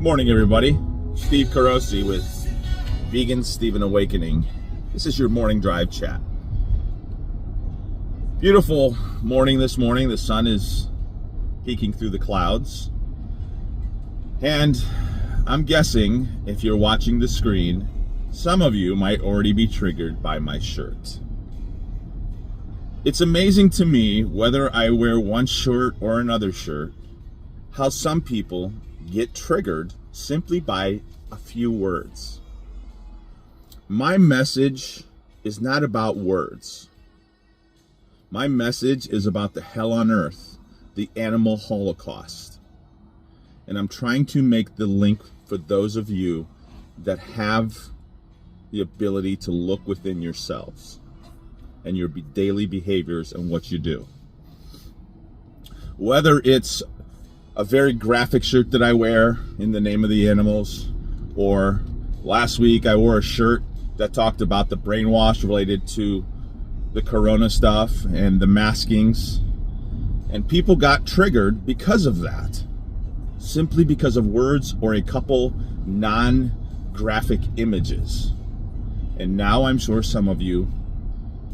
Morning, everybody. Steve Carosi with Vegan Stephen Awakening. This is your morning drive chat. Beautiful morning this morning. The sun is peeking through the clouds. And I'm guessing if you're watching the screen, some of you might already be triggered by my shirt. It's amazing to me, whether I wear one shirt or another shirt, how some people get triggered simply by a few words. My message is not about words. My message is about the hell on earth, the animal holocaust. And I'm trying to make the link for those of you that have the ability to look within yourselves and your daily behaviors and what you do. Whether it's a very graphic shirt that I wear in the name of the animals, or last week I wore a shirt that talked about the brainwash related to the corona stuff and the maskings, and people got triggered because of that, simply because of words or a couple non-graphic images. And now I'm sure some of you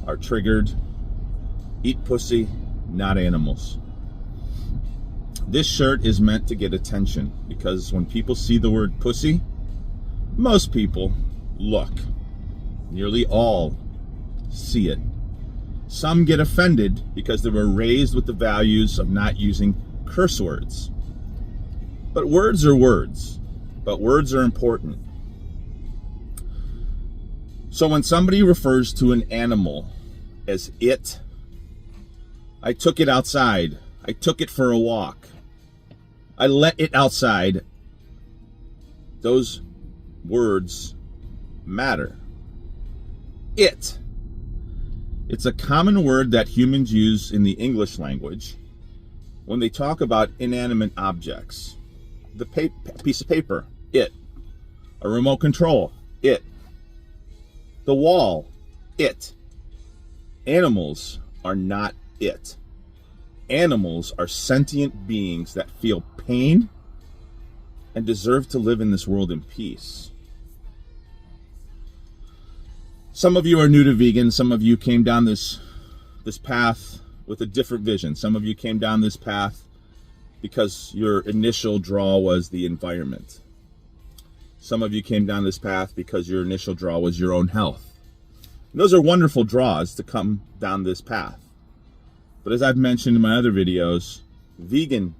are triggered. Eat pussy, not animals. This shirt is meant to get attention because when people see the word pussy, most people look. Nearly all see it. Some get offended because they were raised with the values of not using curse words. But words are words. But words are important. So when somebody refers to an animal as it, I took it outside. I took it for a walk. I let it outside. Those words matter. It. It's a common word that humans use in the English language when they talk about inanimate objects. The piece of paper, it. A remote control, it. The wall, it. Animals are not it. Animals are sentient beings that feel pain and deserve to live in this world in peace. Some of you are new to vegan. Some of you came down this path with a different vision. Some of you came down this path because your initial draw was the environment. Some of you came down this path because your initial draw was your own health. And those are wonderful draws to come down this path. But as I've mentioned in my other videos, vegan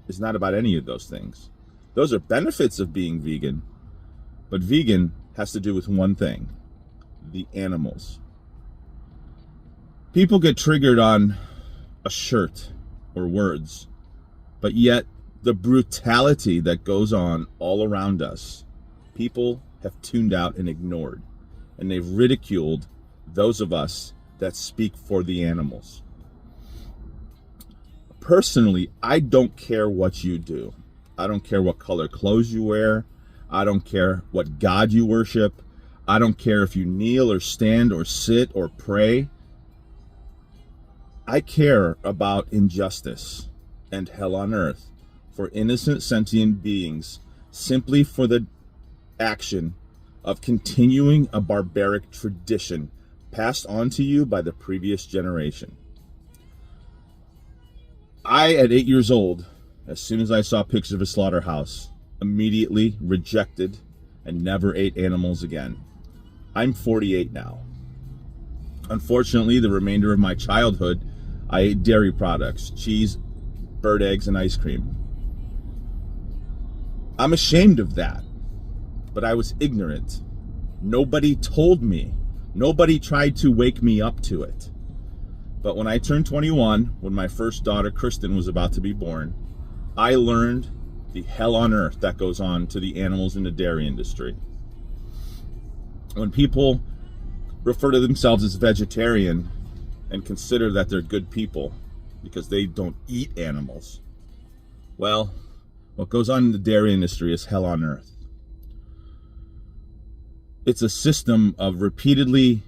is not about any of those things. Those are benefits of being vegan. But vegan has to do with one thing: the animals. People get triggered on a shirt or words, but yet the brutality that goes on all around us, people have tuned out and ignored, and they've ridiculed those of us that speak for the animals. Personally, I don't care what you do. I don't care what color clothes you wear. I don't care what God you worship. I don't care if you kneel or stand or sit or pray. I care about injustice and hell on earth for innocent sentient beings simply for the action of continuing a barbaric tradition passed on to you by the previous generation. I, at 8 years old, as soon as I saw pictures of a slaughterhouse, immediately rejected and never ate animals again. I'm 48 now. Unfortunately, the remainder of my childhood, I ate dairy products, cheese, bird eggs, and ice cream. I'm ashamed of that, but I was ignorant. Nobody told me. Nobody tried to wake me up to it. But when I turned 21, when my first daughter, Kristen, was about to be born, I learned the hell on earth that goes on to the animals in the dairy industry. When people refer to themselves as vegetarian and consider that they're good people because they don't eat animals, well, what goes on in the dairy industry is hell on earth. It's a system of repeatedly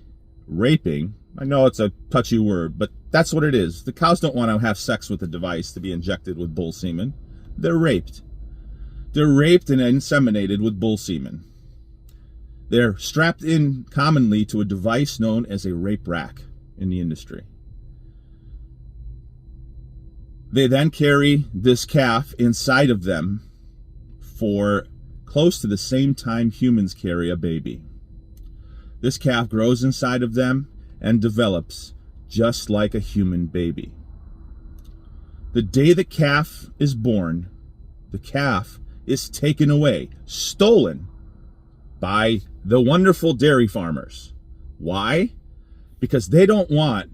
raping. I know it's a touchy word, but that's what it is. The cows don't want to have sex with a device to be injected with bull semen. They're raped. They're raped and inseminated with bull semen. They're strapped in commonly to a device known as a rape rack in the industry. They then carry this calf inside of them for close to the same time humans carry a baby. This calf grows inside of them and develops just like a human baby. The day the calf is born, the calf is taken away, stolen by the wonderful dairy farmers. Why? Because they don't want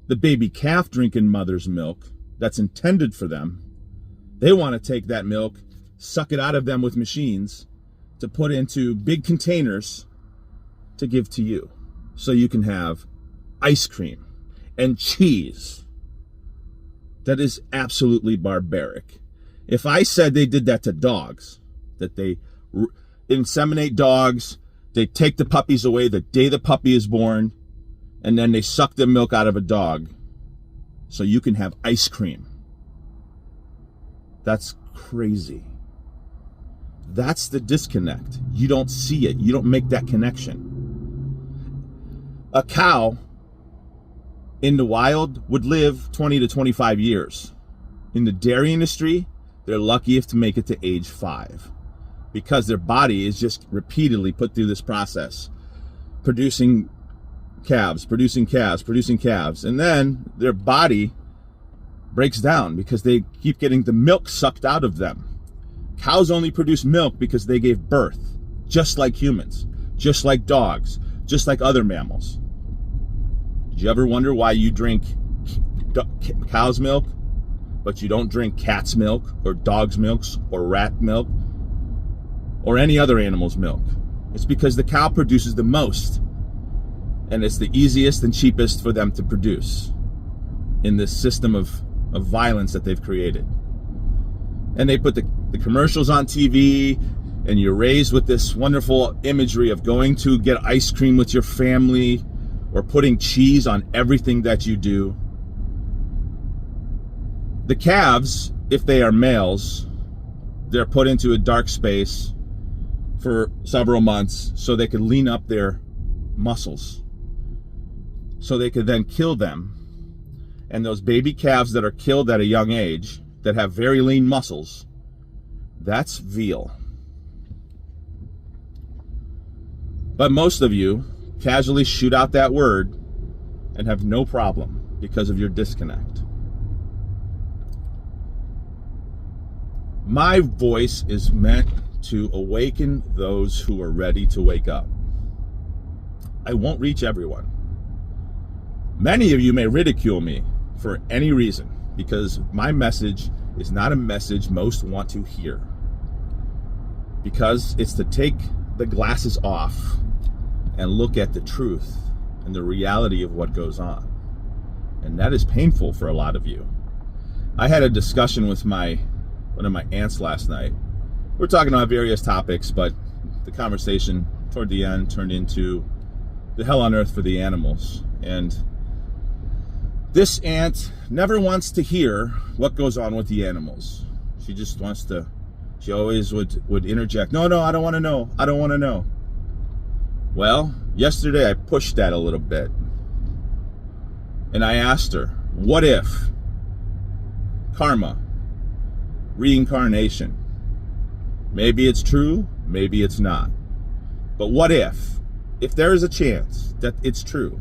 the baby calf drinking mother's milk that's intended for them. They want to take that milk, suck it out of them with machines to put into big containers to give to you so you can have ice cream and cheese. That is absolutely barbaric. If I said they did that to dogs, that they inseminate dogs, they take the puppies away the day the puppy is born, and then they suck the milk out of a dog so you can have ice cream. That's crazy. That's the disconnect. You don't see it. You don't make that connection. A cow in the wild would live 20 to 25 years. In the dairy industry, they're lucky if to make it to age 5 because their body is just repeatedly put through this process, producing calves, and then their body breaks down because they keep getting the milk sucked out of them. Cows only produce milk because they gave birth, just like humans, just like dogs, just like other mammals. Did you ever wonder why you drink cow's milk, but you don't drink cat's milk or dog's milk or rat milk or any other animal's milk? It's because the cow produces the most, and it's the easiest and cheapest for them to produce in this system of violence that they've created. And they put the commercials on TV, and you're raised with this wonderful imagery of going to get ice cream with your family or putting cheese on everything that you do. The calves, if they are males, they're put into a dark space for several months so they could lean up their muscles, so they could then kill them. And those baby calves that are killed at a young age, that have very lean muscles, that's veal. But most of you casually shoot out that word and have no problem because of your disconnect. My voice is meant to awaken those who are ready to wake up. I won't reach everyone. Many of you may ridicule me for any reason, because my message is not a message most want to hear. Because it's to take the glasses off and look at the truth and the reality of what goes on. And that is painful for a lot of you. I had a discussion with one of my aunts last night. We're talking about various topics, but the conversation toward the end turned into the hell on earth for the animals. And this aunt never wants to hear what goes on with the animals. She just wants to, she always would interject, no, I don't want to know. I don't want to know. Well, yesterday I pushed that a little bit. And I asked her, what if karma, reincarnation, maybe it's true, maybe it's not. But what if there is a chance that it's true?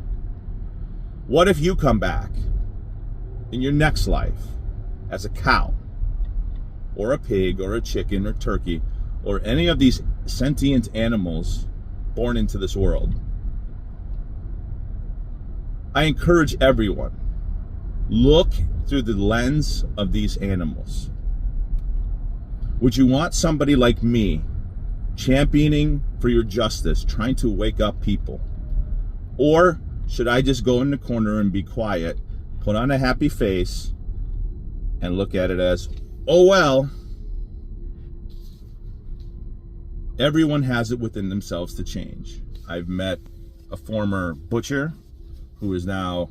What if you come back in your next life as a cow or a pig or a chicken or turkey or any of these sentient animals born into this world? I encourage everyone, look through the lens of these animals. Would you want somebody like me championing for your justice, trying to wake up people? Or should I just go in the corner and be quiet, put on a happy face, and look at it as, oh well, everyone has it within themselves to change. I've met a former butcher who is now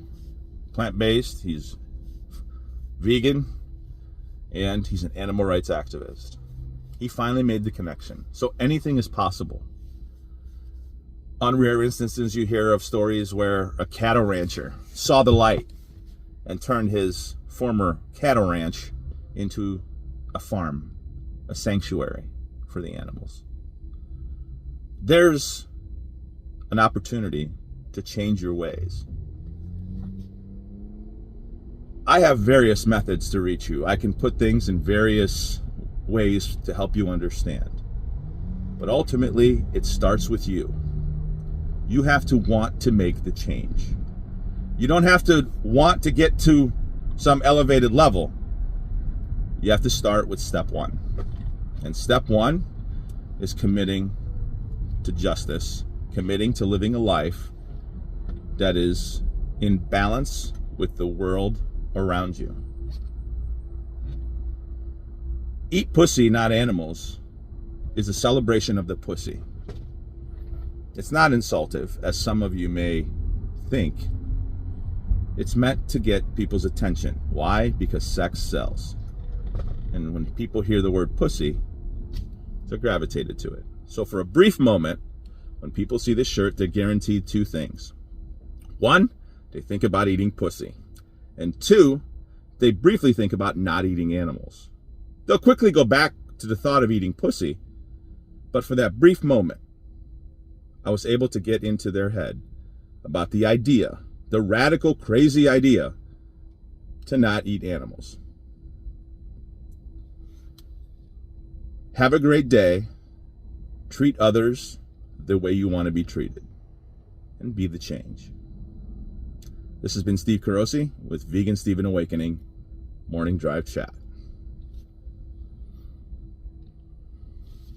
plant-based, he's vegan, and he's an animal rights activist. He finally made the connection. So anything is possible. On rare instances, you hear of stories where a cattle rancher saw the light and turned his former cattle ranch into a farm, a sanctuary for the animals. There's an opportunity to change your ways. I have various methods to reach you. I can put things in various ways to help you understand. But ultimately, it starts with you. You have to want to make the change. You don't have to want to get to some elevated level. You have to start with step one. And step one is committing to justice, committing to living a life that is in balance with the world around you. Eat Pussy, Not Animals is a celebration of the pussy. It's not insultive, as some of you may think. It's meant to get people's attention. Why? Because sex sells. And when people hear the word pussy, they're gravitated to it. So for a brief moment, when people see this shirt, they're guaranteed two things. One, they think about eating pussy. And two, they briefly think about not eating animals. They'll quickly go back to the thought of eating pussy, but for that brief moment, I was able to get into their head about the idea, the radical, crazy idea, to not eat animals. Have a great day. Treat others the way you want to be treated, and be the change. This has been Steve Carosi with Vegan Steve and Awakening Morning Drive Chat.